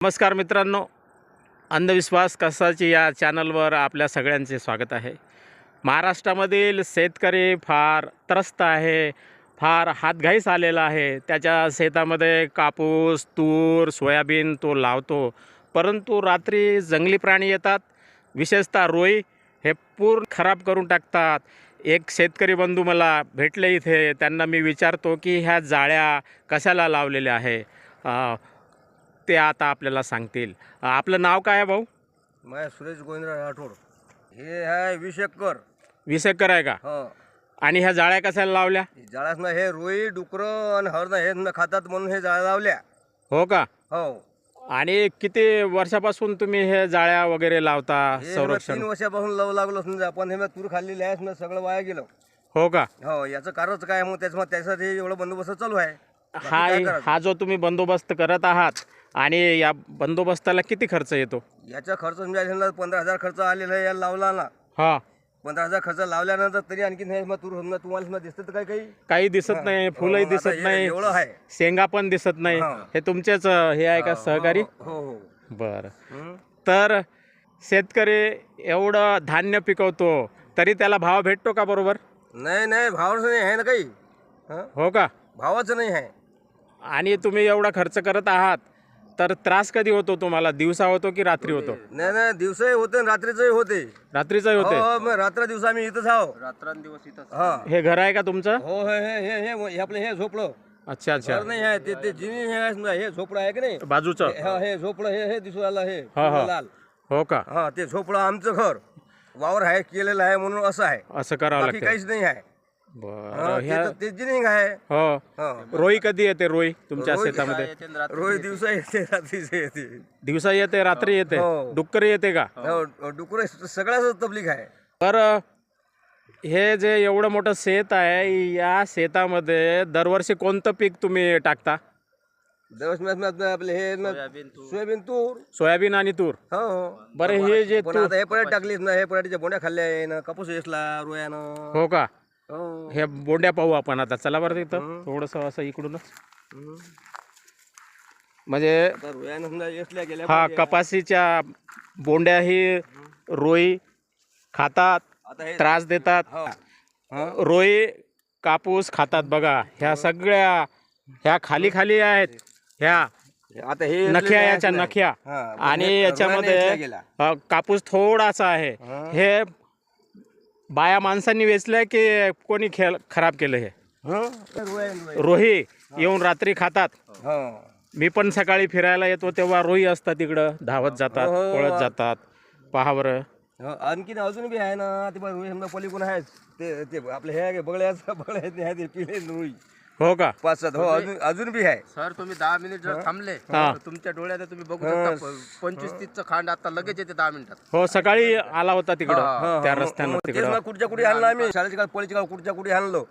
नमस्कार मित्रांनो, अंधविश्वास कसाची या चॅनलवर आपल्या सगळ्यांचे स्वागत आहे. महाराष्ट्रामधील शेतकरी फार त्रस्त आहे, फार हातघाईस आलेला आहे. त्याच्या शेतामध्ये कापूस, तूर, सोयाबीन तो लावतो, परंतु रात्री जंगली प्राणी येतात, विशेषतः रोई हे पूर्ण खराब करून टाकतात. एक शेतकरी बंधू मला भेटले इथे. त्यांना मी विचारतो की ह्या जाळ्या कशाला लावलेल्या आहे. ते आता आपल्याला सांगतील. आपलं नाव काय आहे भाऊ? मैं सुरेश गोविंदराव राठोड. हे आहे 20 एकर. 20 एकर आहे का? हो. आणि ह्या जाळ्या कशाला लावल्या? जाळ्यात ना हे रोई डुकरं आणि हरण हे न खातात म्हणून हे जाळ्या लावल्या. हो का? हो. आणि किती वर्षापासून तुम्ही हे जाळ्या वगैरे लावता? हे संरक्षण 3 वर्षापासून लावू लागलो समजा. आपण हे तूर खाल्लेली आहे ना, सगळं वाया गेलं. हो का? हो. याचं कारणच काय मग त्याच्यासाठी एवढं बंदोबस्त चालू आहे. बाकी काय करायचं? हा जो तुम्ही बंदोबस्त करत आहात, आणि या बंदोबस्ताला किती खर्च येतो? याचा खर्च समजा 15,000 खर्च आलेला आहे याला लावला ना. हा. 15,000 खर्च लावल्यानंतर तरी आणखी हे मग तूर समजा तुम्हाला समजा दिसतं तर काही दिसत नाही, फुलंही आता दिसत नाही, एवढं आहे. शेंगा पण दिसत नाही. हा. हे तुमचेच हे आहे का सहकारी? हो हो. बरं. तर शेतकरी एवढं धान्य पिकवतो तरी त्याला भाव भेटतो का? बरोबर नाही भावाचं नाही आहे ना काही. हो का? भावाचं नाही आहे. आणि तुम्ही एवढा खर्च करत आहात तर त्रास कधी होतो तुम्हाला? दिवसा होतो की रात्री होतो? नाही दिवसही होते रात्रीचंही होते. रात्रीचाही होते? हो. मग रात्र दिवस आम्ही इथंच आहो. रात्रंदिवस इथंच. हा. हे घर आहे का तुमचं? हो. हे हे हे हे आपलं हे झोपडं. अच्छा अच्छा. घर नाही आहे ते जिनी हे समजा हे झोपडं आहे की नाही बाजूचं? हे झोपडं हे दिसू आलं हे हा. लाल. हो का? हा. ते झोपडं आमचं घर वावर आहे केलेलं आहे म्हणून असं आहे. असं करावं बाकी लागतं. काहीच नाही आहे. बरं. ते जिनिंग आहे. हो. रोई कधी येते? रोई तुमच्या शेतामध्ये रोज दिवसा येते रात्रीच येते. दिवसा येते, रात्री येते? हो. डुक्कर येते का? डुकर सगळ्याच तबलीग आहे. बरं. हे जे एवढं मोठं शेत आहे, या शेतामध्ये दरवर्षी कोणतं पीक तुम्ही टाकता? आपले हे सोयाबीन तूर. सोयाबीन आणि तूर? हो. बरं. हे जे पण आता हे पराठी टाकलीत ना, हे पराठीच्या बोंड्या खाल्ल्या आहे ना, कापूस वेचला रोयानं. हो का? हो. हे बोंड्या पाहू आपण आता. चला बरं तिथं थोडंसं असं इकडूनच. म्हणजे आता रोयानं समजा वेचल्या गेल्या. हा, कपाशीच्या बोंड्याही रोई खातात, आता हे त्रास देतात. हो. रोई कापूस खातात. बघा, ह्या सगळ्या ह्या खाली खाली आहेत, ह्या आता हे नख्या, याच्या नख्या. हा. आणि रोयानं याच्यामध्ये वेचल्या गेल्या. कापूस थोडासा आहे. हे बाया माणसांनी वेचलंय की कोणी खराब केलं? हे रोही येऊन रात्री खातात. हो. मी पण सकाळी फिरायला येतो तेव्हा रोही असतात तिकडं, धावत जातात, हो. पळत जातात. पहा बरं. आणखीन अजून बी आहे ना. ते रोई समजा पलीकडून आहेत ते आपले हे बगळ्याचं बगळ्यात ते पिले रोई. हो का? 5-7. हो. अजून बी आहे. सर तुम्ही 10 मिनिट जर थांबले हा. तर तुमच्या डोळ्यात तुम्ही बघू शकता 25-30चं खांड आता लगेच येते 10 मिनिटात. हो, सकाळी आला होता तिकडं, त्या रस्त्यानं तेच तिकडं. ना, कुठच्या कुठे आणलं आम्ही. शाळेच्या काळ पळीच्या काळ कुठच्या कुठे आणलो.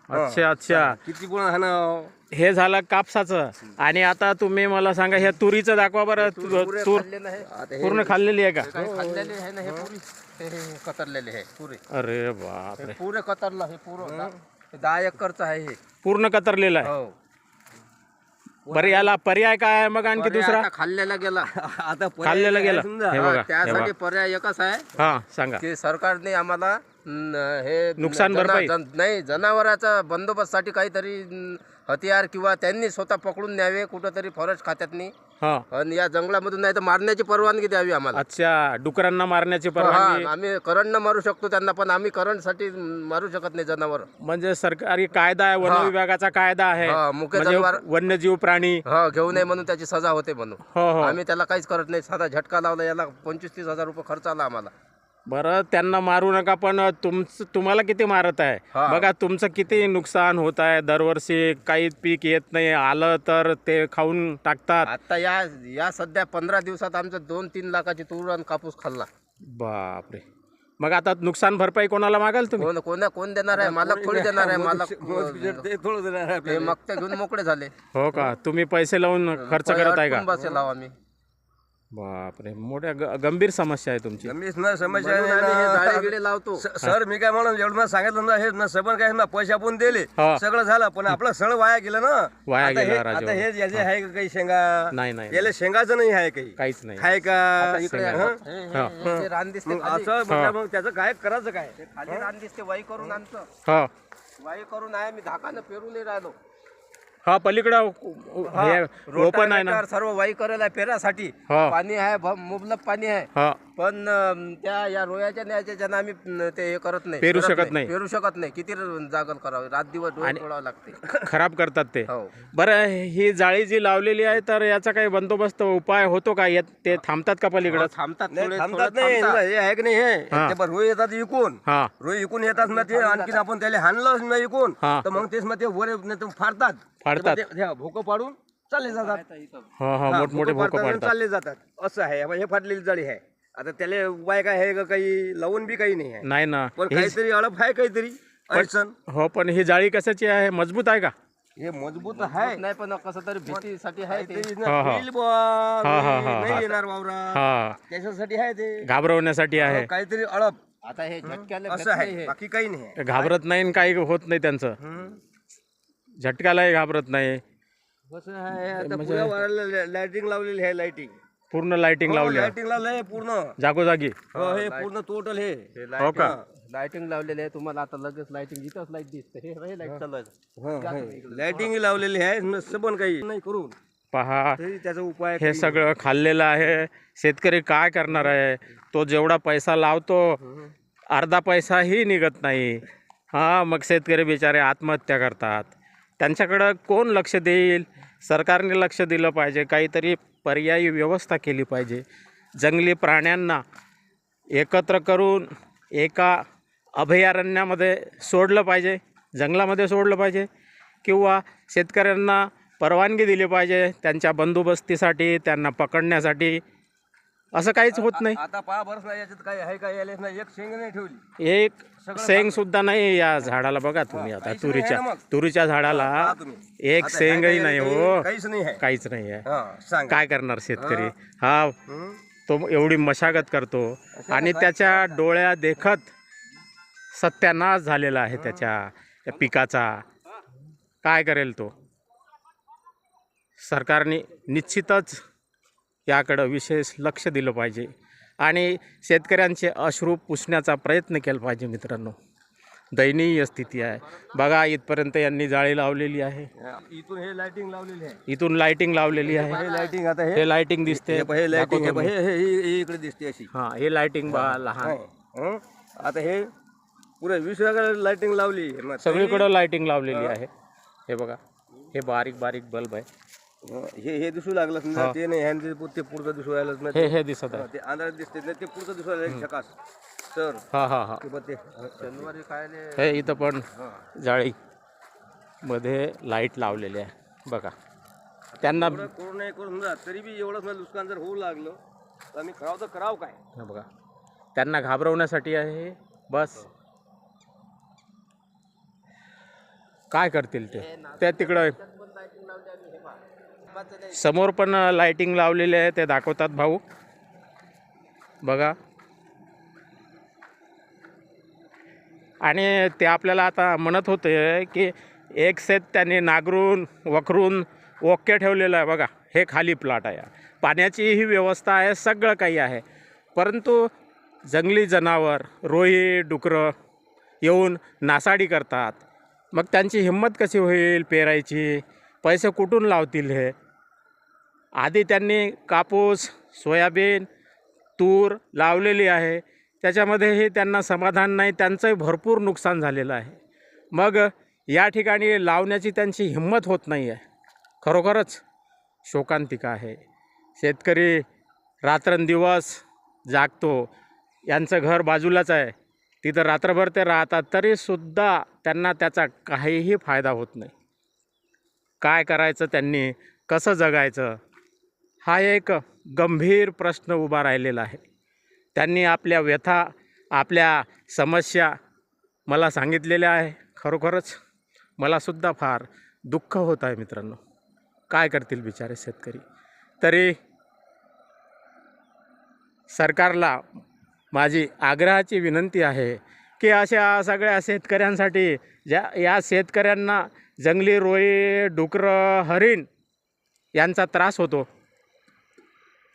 अच्छा अच्छा. किती गुण आहे ना. हे झालं कापसाचं. आणि आता तुम्ही मला सांगा, ह्या तुरीचं दाखवा बरं. तूर खाल्लेलं आहे आता हे पूर्ण खाल्लेली आहे का? काही खाल्लेले आहे ना हे पुरी हे कतरलेले आहे पुरे. अरे बापरे. पुरे कतरलं हे पुरं 10 एकरचं आहे हे. पूर्ण कतरलेलं आहे. हो. बरं, याला पर्याय काय आहे मग आणखी दुसरा? आता खाल्लेला गेला. आता पर्याय खाल्लेलं आहे गेलं. समजा. हे बघा, हे त्यासाठी बघा. पर्याय एकच आहे हा, सांगा. की सरकारने आम्हाला हे नुकसान भरपाई? नाही, जनावरांचा बंदोबस्तसाठी काहीतरी हतियार किंवा त्यांनी स्वतः पकडून न्यावे कुठंतरी फॉरेस्ट खात्यातनी. हा. आणि या जंगलामधून नाही तर मारण्याची परवानगी द्यावी आम्हाला. अच्छा, डुकरांना मारण्याची परवानगी? हा, आम्ही करंटनं मारू शकतो त्यांना, पण आम्ही करंटसाठी मारू शकत नाही जनावर. म्हणजे सरकारी कायदा आहे, वन विभागाचा कायदा आहे. हा, मुख्य म्हणजे जनावर वन्यजीव प्राणी. हा घेऊ नये म्हणून त्याची सजा होते म्हणून. हो हो. आम्ही त्याला काहीच करत नाही. साधा झटका लावला याला 25-30 हजार रुपये खर्च आला आम्हाला. बरं, त्यांना मारू नका, पण तुम्हाला किती मारत आहे? हा. बघा, तुमचं किती नुकसान होत आहे. दरवर्षी काही पीक येत नाही, आलं तर ते खाऊन टाकतात. आता या सध्या 15 दिवसात आमचं 2-3 लाखाची तूर आणि कापूस खाल्ला. बापरे. मग आता नुकसान भरपाई कोणाला मागाल तुम्ही? कोण देणार आहे? मालक थोडी देणार आहे. मालक ते थोडं देणार आहे ते आपल्याला. मग ते घेऊन मोकळे झाले. हो का? तुम्ही पैसे लावून खर्च करत आहे का? बसे लावा आम्ही. बापरे, मोठ्या गंभीर समस्या आहे तुमची. गंभीर न समस्या म्हणून आहे आम्ही हे ना. जाळे गिळे लावतो. सर मी काय म्हणून एवढं मला सांगितलं ना, हे ना सबन काय ना पैसे आपण दिले हा. सगळं झालं, पण आपलं सगळं वाया गेलं ना. वाया आता गेलं, हे- राजू. आता हे याचे आहे का काही शेंगा? नाही नाही याला शेंगाचं नाही आहे काही, काहीच नाही. आहे का? इकडे शेंगा. हे- हे- हे रान दिसते मग खाली. असं म्हटलं मग त्याचं काय करायचं काय? खाली रान दिसते, वाई करून आणतं. हा वाई करून आहे, मी धाकानं पेरून नाही राहिलो. हा पलीकडं हे ओपन आहे ना. रोटावेटर सर्व वाई करायला पेरासाठी हा. पाणी आहे, मुबलक पाणी आहे. हा पण त्या या रोयाच्या न्यायच्या ज्यांना आम्ही ते हे करत नाही, पेरू पेरत शकत नाही. पेरू शकत नाही. किती जागल करावे, रात दिवस डोळे तोडावं लागते. खराब करतात ते. हो. बरं, ही जाळी जी लावलेली आहे तर याचा काही बंदोबस्त उपाय होतो का? ते थांबतात का पलीकडं? थांबतात, नाही, थोडे- थांबतात थोडे नाही. थांबतात. हे आहे की नाही हे हा. ते बरं रोई येतात इकून, हा रोई इकून येतात ना ते, आणखीन आपण त्याला हाणलं ना इकून हा. तर मग तेच मग ते वर नाही तर फाडतात. फाडतात. भोकं पाडून चालले जातात. हा हा मोठमोठे भोकं आणि पाडतात. चालले जातात. असं आहे. हे फाटलेली जाळी आहे. आता त्याला उपाय काय आहे का? काही लावून बी काही नाही आहे, नाही ना. पण ही- काहीतरी अडप आहे, काहीतरी अडचण. हो, पण ही जाळी कशाची आहे? मजबूत आहे का? हे मजबूत आहे. नाही, पण कसं तरी भीतीसाठी आहे ते. काहीतरी ना हा, हा. होईल बुवा, हा, हा, हा, नाही हा. येणार वावरात, हा त्याच्यासाठी आहे ते. घाबरवण्यासाठी आहे. काहीतरी अडप आता हे झटक्याला असं आहे, बाकी काही नाही आहे. ते घाबरत नाही आणि काही होत नाही त्यांचं. झटक्यालाही घाबरत नाही. कसं आहे आता पुऱ्या वाड्याला लाइटिंग लावलेली आहे. लाइटिंग पूर्ण लाइटिंग लावली आहे लाइटिंग लावलंय पूर्ण. जागोजागी. हो, हे पूर्ण टोटल हे. हो का? लाइटिंग लावलेली आहे. तुम्हाला आता लगेच लाइटिंग इथंच लाईट दिसते. हे लाईट चालू आहे. लाइटिंग लावलेली आहे. नसतं पण काही नाही करून पहा, तरी त्याचा उपाय हे सगळं खाल्लेलं आहे. शेतकरी काय करणार आहे? तो जेवढा पैसा लावतो अर्धा पैसाही निघत नाही. हां, मग शेतकरी बिचारे आत्महत्या करतात. त्यांच्याकडं कोण लक्ष देईल? सरकारने लक्ष दिलं पाहिजे. काहीतरी पर्यायी व्यवस्था केली पाहिजे. जंगली प्राण्यांना एकत्र करून एका अभयारण्यामध्ये सोडलं पाहिजे, जंगलामध्ये सोडलं पाहिजे, किंवा शेतकऱ्यांना परवानगी दिली पाहिजे त्यांच्या बंदोबस्तीसाठी, त्यांना पकडण्यासाठी. असं काहीच होत नाही. आता पहा बरं ना, याच्यात काही आहे का? याला ना एक शेंग नाही ठेवली. एक शेंग सुद्धा नाही या झाडाला. बघा तुम्ही आता तुरीच्या झाडाला पहा तुम्ही. एक आता शेंगही ह्या नाही. काही- हो, काहीच नाही आहे. काहीच नाही आहे. हा, सांगा. काय करणार शेतकरी? हा, हं? तो एवढी मशागत करतो आणि त्याच्या डोळ्या देखत सत्यानाश झालेला आहे त्या पिकाचा. काय करेल तो? सरकारने निश्चितच याकडं विशेष लक्ष दिलं पाहिजे आणि शेतकऱ्यांचे अश्रू पुसण्याचा प्रयत्न केला पाहिजे. मित्रांनो, दयनीय स्थिती आहे. बघा, इथपर्यंत यांनी जाळी लावलेली आहे. इथून हे लाइटिंग लावलेली आहे. इथून लाइटिंग लावलेली आहे. हे लाइटिंग आता हे लाइटिंग दिसते. हे लाइटिंग हे इकडे दिसते अशी. हां, हे लाइटिंग बा लहान. हं? आता हे पुरे 20 लाइटिंग लावली. मग सगळीकडं लाइटिंग लावलेली आहे. हे बघा, हे बारीक बारीक बल्ब आहे. हे दिसू लागलं समजा. ते नाही ह्यांचे ते पुढचं दिसू राहिलं ना. हे दिसत आहे. ते अंधारात दिसते ना, ते पुढचं दिसू राहिलं झकास. तर हा हा हा, ते शनिवारी खायले हे इथं पण जाळी मध्ये लाईट लावलेली आहे. बघा, त्यांना करू नाही करू समजा, तरी बी एवढंच नुकसान जर होऊ लागलं तर आम्ही करावं तर करावं काय? हे बघा, त्यांना घाबरवण्यासाठी आहे हे. बस काय करतील ते तिकडं समोर पण लाइटिंग लावलेली आहे. ते दाखवतात भाऊ. बघा, आणि ते आपल्याला आता म्हणत होते की एक शेत त्यांनी नांगरून वखरून ओके ठेवलेलं आहे. बघा, हे खाली प्लॉट आहे. पाण्याचीही व्यवस्था आहे, सगळं काही आहे. परंतु जंगली जनावर, रोही, डुकरं येऊन नासाडी करतात. मग त्यांची हिंमत कशी होईल पेरायची? पैसे कुठून लावतील हे? आधी त्यांनी कापूस, सोयाबीन, तूर लावलेली आहे. त्याच्यामध्येही त्यांना समाधान नाही. त्यांचंही भरपूर नुकसान झालेलं आहे. मग या ठिकाणी लावण्याची त्यांची हिंमत होत नाही आहे. खरोखरच शोकांतिका आहे. शेतकरी रात्रंदिवस जागतो. यांचं घर बाजूलाच आहे, तिथं रात्रभर ते राहतात, तरीसुद्धा त्यांना त्याचा काहीही फायदा होत नाही. काय करायचं त्यांनी? कसं जगायचं? हा एक गंभीर प्रश्न उभा राहिलेला आहे. त्यांनी आपल्या व्यथा, आपल्या समस्या मला सांगितलेल्या आहे. खरोखरच मलासुद्धा फार दुःख होत आहे मित्रांनो. काय करतील बिचारे शेतकरी? तरी सरकारला माझी आग्रहाची विनंती आहे की अशा सगळ्या शेतकऱ्यांसाठी या शेतकऱ्यांना जंगली रोई, डुकरं, हरिण यांचा त्रास होतो,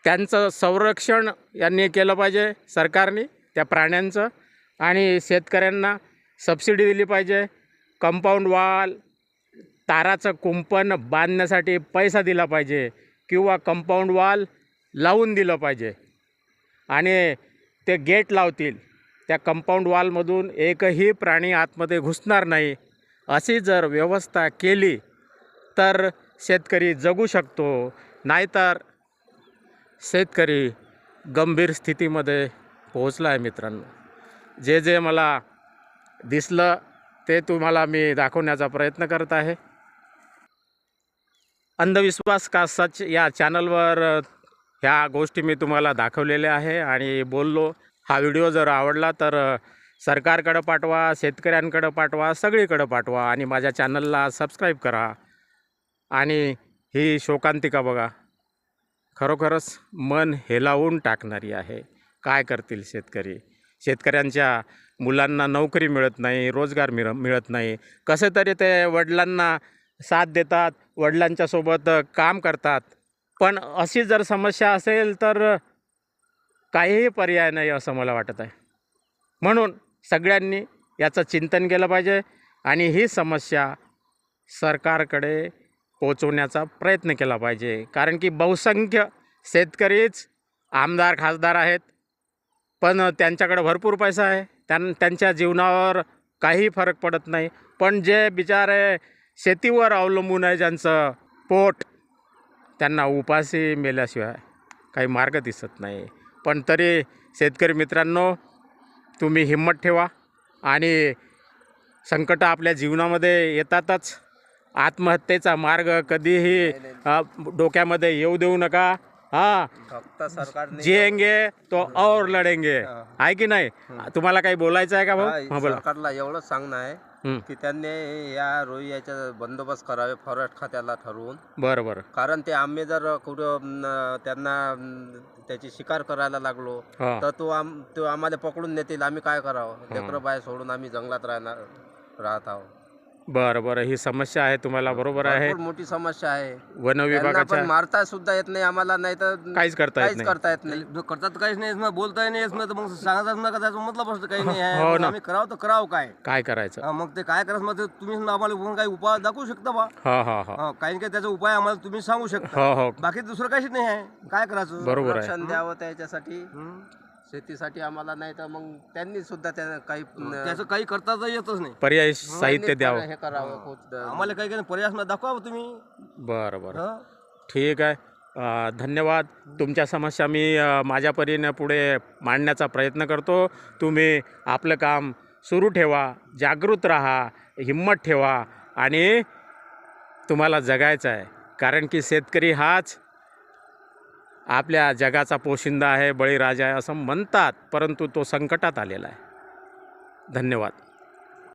त्यांचं संरक्षण यांनी केलं पाहिजे सरकारने त्या प्राण्यांचं. आणि शेतकऱ्यांना सबसिडी दिली पाहिजे, कंपाऊंड वॉल, ताराचं कुंपण बांधण्यासाठी पैसा दिला पाहिजे किंवा कंपाऊंड वॉल लावून दिलं पाहिजे. आणि ते गेट लावतील, त्या कंपाऊंड वॉलमधून एकही प्राणी आतमध्ये घुसणार नाही, अशी जर व्यवस्था केली तर शेतकरी जगू शकतो. नाहीतर शेतकरी गंभीर स्थितीमध्ये पोहोचला आहे. मित्रांनो, जे मला दिसलं ते तुम्हाला मी दाखवण्याचा प्रयत्न करत आहे. अंधविश्वास का सच या चॅनलवर ह्या गोष्टी मी तुम्हाला दाखवलेल्या आहे आणि बोललो. हा व्हिडिओ जर आवडला तर सरकारकडं पाठवा, शेतकऱ्यांकडं पाठवा, सगळीकडं पाठवा आणि माझ्या चॅनलला सबस्क्राईब करा. आणि ही शोकांतिका बघा, खरोखरच मन हेलावून टाकणारी आहे. काय करतील शेतकरी? शेतकऱ्यांच्या मुलांना नोकरी मिळत नाही, रोजगार मिळत नाही. कसे तरी ते वडिलांना साथ देतात, वडिलांच्यासोबत काम करतात. पण अशी जर समस्या असेल तर काहीही पर्याय नाही असं मला वाटत आहे. म्हणून सगळ्यांनी याचं चिंतन केलं पाहिजे आणि ही समस्या सरकारकडे पोचवण्याचा प्रयत्न केला पाहिजे. कारण की बहुसंख्य शेतकरीच आमदार खासदार आहेत, पण त्यांच्याकडे भरपूर पैसा आहे, त्यांच्या जीवनावर काही फरक पडत नाही. पण जे बिचारे शेतीवर अवलंबून आहे, ज्यांचं पोट, त्यांना उपाशी मेल्याशिवाय काही मार्ग दिसत नाही. पण तरी शेतकरी मित्रांनो, तुम्ही हिंमत ठेवा आणि संकट आपल्या जीवनामध्ये येतातच. आत्महत्येचा मार्ग कधीही डोक्यामध्ये येऊ देऊ नका. हां, फक्त सरकारने जिएंगे तो और लढेंगे, आहे की नाही? तुम्हाला काही बोलायचं आहे का भाऊ? हां, बोला. सरकारला एवढंच सांगणं आहे की त्यांनी या रोहियाचा बंदोबस्त करावे फॉरेस्ट खात्याला ठरवून. बरं. कारण ते आम्ही जर कुठं त्यांना त्याची शिकार करायला लागलो हां. तर तो आम्हाला पकडून नेतील. आम्ही काय करावं? लेकरं बाय सोडून आम्ही जंगलात राहत आहोत. बरं, ही समस्या आहे तुम्हाला, बरोबर आहे. भरपूर मोठी समस्या आहे. वन त्यांना विभागाच्या पण मारता सुद्धा येत नाही आम्हाला, नाही तर काहीच करता येत नाही. जो करतात काहीच नाही ना, बोलताही नाही येत ना, तर मग सांगताच नका, त्याचा मतलब असतं काही नाही हो आहे. ना. आम्ही करावं तर करावं काय? करायचं? मग ते काय करायचं, मग ते तुम्ही आम्हाला बघून काही उपाय दाखवू शकता बा. हो. काही काही त्याचा उपाय आम्हाला तुम्ही सांगू शकता. हो. बाकी दुसरं काहीच नाही आहे. काय करायचं? बरोबर आहे. संरक्षण द्यावं त्याच्यासाठी, शेतीसाठी आम्हाला, नाही तर मग त्यांनी सुद्धा काही त्याचं काही करताच येतच नाही. पर्यायी साहित्य द्यावं. हे करावं. आम्हाला काही काही पर्याय दाखवा तुम्ही. बरं. ठीक आहे. धन्यवाद. तुमच्या समस्या मी माझ्या परीने पुढे मांडण्याचा प्रयत्न करतो. तुम्ही आपलं काम सुरू ठेवा, जागृत राहा, हिंमत ठेवा आणि तुम्हाला जगायचं आहे. कारण की शेतकरी हाच आपल्या जगाचा पोशिंदा आहे, बळीराजा आहे असं म्हणतात, परंतु तो संकटात आलेला आहे. धन्यवाद.